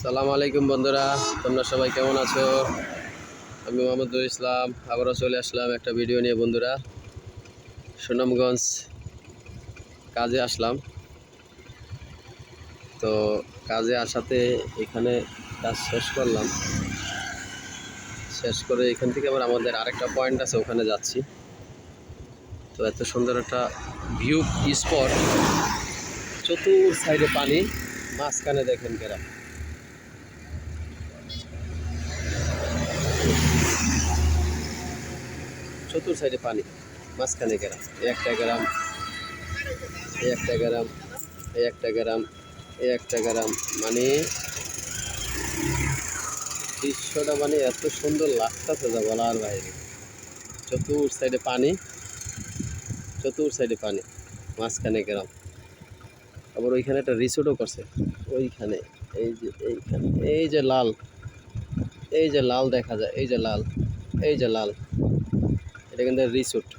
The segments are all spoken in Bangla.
সালামু আলাইকুম বন্ধুরা, তোমরা সবাই কেমন আছো? আমি মোহাম্মদুল ইসলাম আবারও চলে আসলাম একটা ভিডিও নিয়ে। বন্ধুরা, সুনামগঞ্জ কাজে আসলাম। তো কাজে আসাতে এখানে কাজ শেষ করলাম, শেষ করে এখান থেকে আবার আমাদের আরেকটা পয়েন্ট আছে, ওখানে যাচ্ছি। তো এত সুন্দর একটা ভিউ স্পট, চতুর সাইডে পানি, মাঝখানে দেখেন গ্রাম। চতুর সাইডে পানি, মাঝখানে গ্রাম। একটা গ্রাম, একটা গ্রাম, একটা গ্রাম, একটা গ্রাম, মানে দৃশ্যটা মানে এত সুন্দর লাগতেছে যা বলার বাইরে। চতুর সাইডে পানি, চতুর সাইডে পানি, মাঝখানে গ্রাম। আবার ওইখানে একটা রিসোর্টও করছে ওইখানে। এইখানে এই যে লাল, এই যে লাল দেখা যায়, এই যে লাল, এই যে লাল, এটা কিন্তু রিসোর্ট।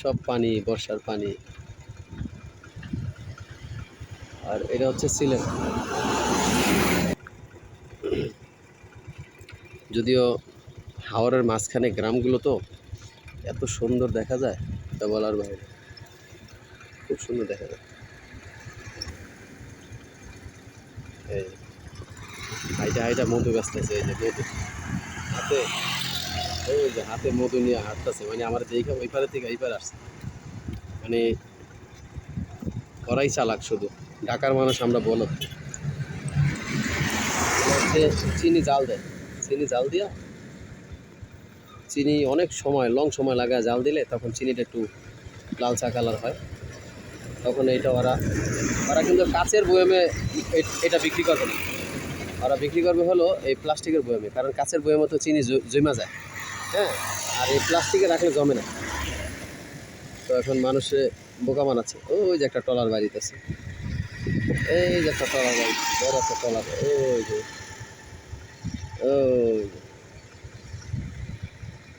সব পানি, বর্ষার পানি। আর এটা হচ্ছে সিলেট। যদিও হাওরের মাঝখানে গ্রামগুলো, তো এত সুন্দর দেখা যায় তা বলার বাইরে, খুব সুন্দর দেখা যায়। এই হাইটা হাইটা মধু বেচতেছে, এই যে মধু হাতে, ওই যে হাতে মধু নিয়ে হাঁটতেছে, মানে আমার দেখে ওই পারে থেকে এই পারে আসছে। মানে ওরাই চালাক, শুধু ঢাকার মানুষ আমরা বলো। চিনি জাল দেয়, চিনি জাল দিয়া, চিনি অনেক সময় লং সময় লাগায় জাল দিলে তখন চিনিটা একটু লালচা কালার হয়। তখন এইটা ওরা ওরা কিন্তু কাচের বয়ামে এটা বিক্রি করবে না। ওরা বিক্রি করবে হলো এই প্লাস্টিকের বয়ামে, কারণ কাচের বয়ামে তো চিনি জমা যায়, হ্যাঁ, আর এই প্লাস্টিকে রাখলে জমে না। তো এখন মানুষে বোকা বানাচ্ছে। ওই যে একটা ট্রলার বাড়িতেছে, এই যে একটা ট্রলার বাড়ি, বড় একটা ট্রলার, ওই যে, ওই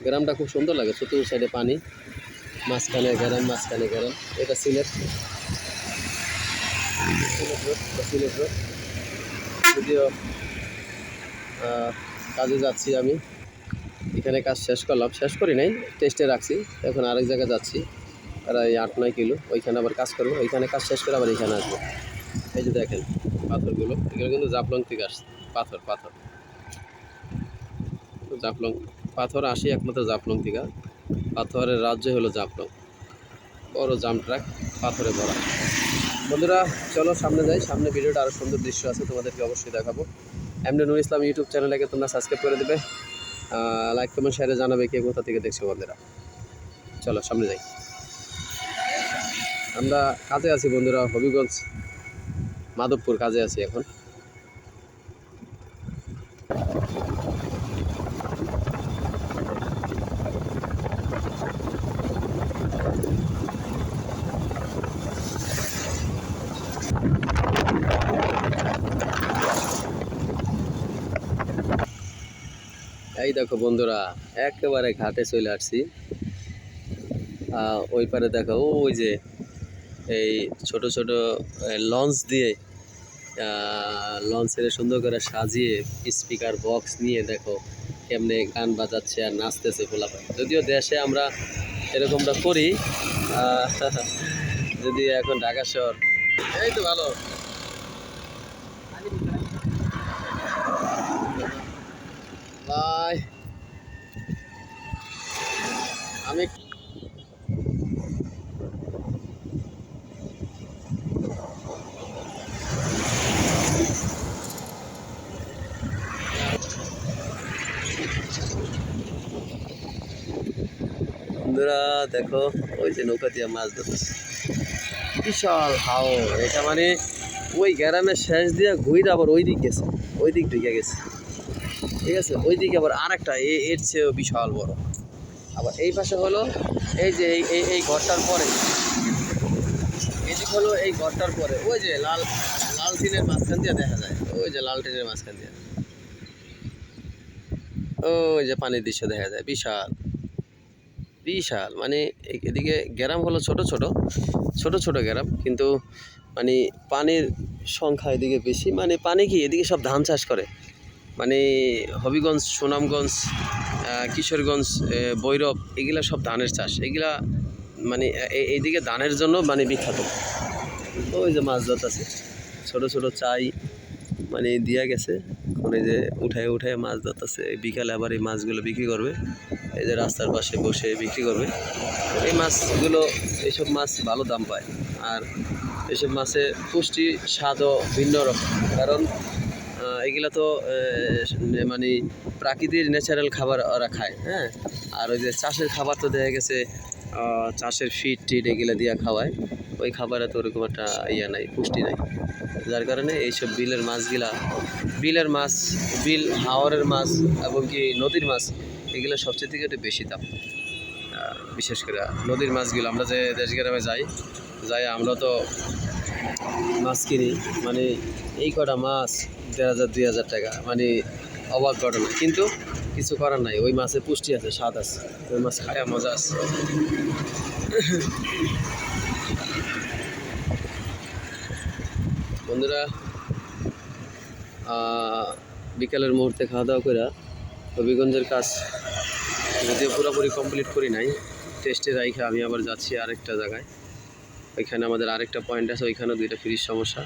গ্রামটা খুব সুন্দর লাগে। চতুর সাইডে পানি, মাঝখানে গ্রাম, মাঝখানে গ্রাম। এটা সিলেট, সিলেট রোড, সিলেট রোড। যদিও কাজে যাচ্ছি আমি, এখানে কাজ শেষ করলাম, শেষ করি নাই, টেস্টে রাখছি। এখন আরেক জায়গায় যাচ্ছি, আর এই 8-9 কিলো, ওইখানে আবার কাজ করবো। ওইখানে কাজ শেষ করে আবার এখানে আসবো। এই যে দেখেন পাথরগুলো, এগুলো কিন্তু জাফলং থেকে আসছে। পাথর পাথর জাফলং পাথর আসি একমাত্র জাফলং থেকে। পাথরের রাজ্য হলো জাফলং। বড় জাম ট্রাক পাথরে ভরা। বন্ধুরা, চলো সামনে যাই, সামনে ভিডিওটা আরও সুন্দর দৃশ্য আছে, তোমাদেরকে অবশ্যই দেখাবো। এমডি নুর ইসলাম ইউটিউব চ্যানেলটাকে তোমরা সাবস্ক্রাইব করে দেবে, লাইক কমেন্ট শেয়ারে জানাবে কে কোথা থেকে দেখছো বন্ধুরা। চলো সামনে যাই। আমরা কাজে আছি বন্ধুরা, হবিগঞ্জ মাধবপুর কাজে আছি এখন। এই দেখো বন্ধুরা, একেবারে ঘাটে চলে আসছি। ওই পারে দেখো, ওই যে এই ছোট ছোট লঞ্চ দিয়ে, লঞ্চের সুন্দর করে সাজিয়ে স্পিকার বক্স নিয়ে দেখো কেমনে গান বাজাচ্ছে আর নাচতেছে পোলাপান। যদিও দেশে আমরা এরকমটা করি, যদি এখন ঢাকা শহর, এই তো ভালো। ভাই আমি বন্ধুরা দেখো, ওই যে নৌকা দিয়ে মাছ ধরতেছে, বিশাল হাও। এটা মানে ওই গ্রামের শেষ দিয়ে ঘুরে আবার ওই দিক গেছে, ওই দিক ঢুকে গেছে, ঠিক আছে। ওই দিকে আবার আরেকটা এর চেয়েও বিশাল বড়। আবার এই পাশে হলো এই যে এই ঘরটার পরে, এদিক হলো এই ঘরটার পরে, ওই যে লাল লাল টিনের মাঝখান দিয়ে দেখা যায়, ওই যে লাল টিনের মাঝখান দিয়ে ওই যে পানির দৃশ্য দেখা যায়। বিশাল বিশাল, মানে এদিকে গ্রাম হলো ছোট ছোট ছোট ছোট গ্রাম, কিন্তু মানে পানির সংখ্যা এদিকে বেশি, মানে পানি কি এদিকে সব ধান চাষ করে, মানে হবিগঞ্জ, সুনামগঞ্জ, কিশোরগঞ্জ, ভৈরব, এগুলা সব ধানের চাষ, এগুলা মানে এইদিকে ধানের জন্য মানে বিখ্যাত। ওই যে মাছ ধরতেছে, ছোটো ছোটো চাই মানে দিয়া গেছে, ওখানে যে উঠায় উঠায় মাছ ধরতেছে, বিকালে আবার এই মাছগুলো বিক্রি করবে, এই যে রাস্তার পাশে বসে বিক্রি করবে এই মাছগুলো। এইসব মাছ ভালো দাম পায়, আর এইসব মাছের পুষ্টি স্বাদও ভিন্ন রকম, কারণ এগুলা তো মানে প্রাকৃতিক ন্যাচারাল খাবার ওরা খায়, হ্যাঁ। আর ওই যে চাষের খাবার তো দেখা গেছে চাষের ফিড টিড এগুলো দিয়ে খাওয়ায়, ওই খাবারে তো ওরকম একটা ইয়ে নাই, পুষ্টি নাই, যার কারণে এইসব বিলের মাছগুলা, বিলের মাছ, বিল হাওরের মাছ এবং কি নদীর মাছ, এগুলো সবচেয়ে থেকে একটু বেশি দাম। বিশেষ করে নদীর মাছগুলো আমরা যে দেশ গ্রামে যাই আমরা তো মাছ কিনি, মানে এই কটা মাছ 1,500 2,000 টাকা, মানে অবাক ঘটনা, কিন্তু কিছু করার নাই, ওই মাছে পুষ্টি আছে, স্বাদ আছে, ওই মাছ খায়া মজা আছে। বন্ধুরা, বিকালের মুহূর্তে খাওয়া দাওয়া করে হবিগঞ্জের কাজ যদিও পুরোপুরি কমপ্লিট করি নাই, টেস্টে রাইখা আমি আবার যাচ্ছি আরেকটা জায়গায়, ওইখানে আমাদের আরেকটা পয়েন্ট আছে, ওইখানেও 2টা ফ্রিজ সমস্যা,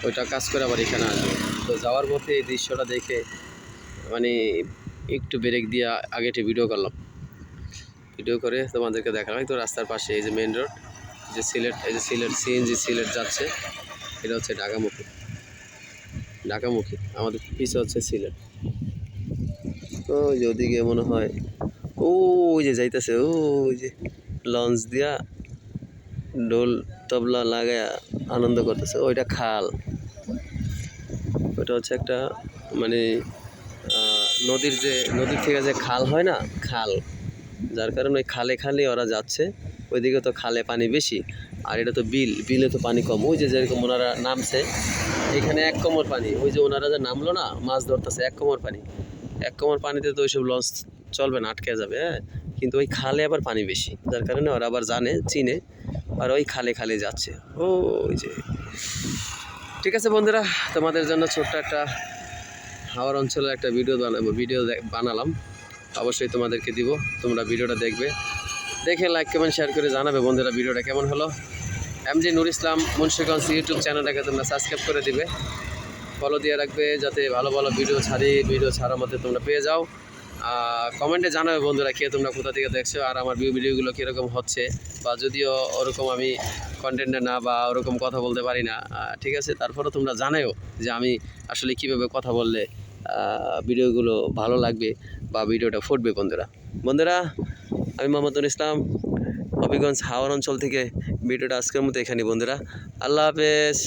ওইটা কাজ করে আবার এখানে আসবে। তো যাওয়ার পথে এই দৃশ্যটা দেখে মানে একটু ব্রেক দিয়ে আগে একটু ভিডিও করলাম, ভিডিও করে তোমাদেরকে দেখালাম। তো রাস্তার পাশে এই যে মেন রোড, যে সিলেট, এই যে সিলেট সিএনজি সিলেট যাচ্ছে, এটা হচ্ছে ঢাকামুখী, আমাদের পিছু হচ্ছে সিলেট। তো ওদিকে মনে হয় ওই যে যাইতেছে, ওই যে লঞ্চ দিয়া ঢোল তবলা লাগায়া আনন্দ করতেছে, ওইটা খাল, ওইটা হচ্ছে একটা মানে নদীর থেকে যে খাল হয় না, খাল, যার কারণে ওই খালে খালে ওরা যাচ্ছে, ওইদিকে তো খালে পানি বেশি, আর এটা তো বিলে তো পানি কম। ওই যে যেরকম ওনারা নামছে, এখানে 1 কোমর পানি, ওই যে ওনারা যে নামলো না মাছ ধরতেছে, 1 কোমর পানি, 1 কোমর পানিতে তো ওইসব লঞ্চ চলবে না, আটকে যাবে, হ্যাঁ। কিন্তু ওই খালে আবার পানি বেশি, যার কারণে ওরা আবার চিনে, আর ওই খালে যাচ্ছে, ওই যে। ঠিক আছে বন্ধুরা, তোমাদের জন্য ছোট্ট একটা হাওর অঞ্চলের একটা ভিডিও বানালাম, অবশ্যই তোমাদেরকে দিব, তোমরা ভিডিওটা দেখে লাইক কমেন্ট শেয়ার করে জানাবে বন্ধুরা ভিডিওটা কেমন হলো। এমজি নূর ইসলাম মুন্সিগঞ্জ ইউটিউব চ্যানেলটাকে তোমরা সাবস্ক্রাইব করে দিবে, ফলো দিয়ে রাখবে, যাতে ভালো ভিডিও ছাড়ার মধ্যে তোমরা পেয়ে যাও। কমেন্টে জানাবে বন্ধুরা কে তোমরা কোথা থেকে দেখছো, আর আমার ভিডিওগুলো কীরকম হচ্ছে, বা যদিও ওরকম আমি কন্টেন্টে না বা ওরকম কথা বলতে পারি না, ঠিক আছে, তারপরেও তোমরা জানাও যে আমি আসলে কীভাবে কথা বললে ভিডিওগুলো ভালো লাগবে বা ভিডিওটা ফুটবে। বন্ধুরা, আমি মোহাম্মদ নূর ইসলাম, হবিগঞ্জ হাওর অঞ্চল থেকে ভিডিওটা আজকের মতো এখানে। বন্ধুরা, আল্লাহ হাফেজ।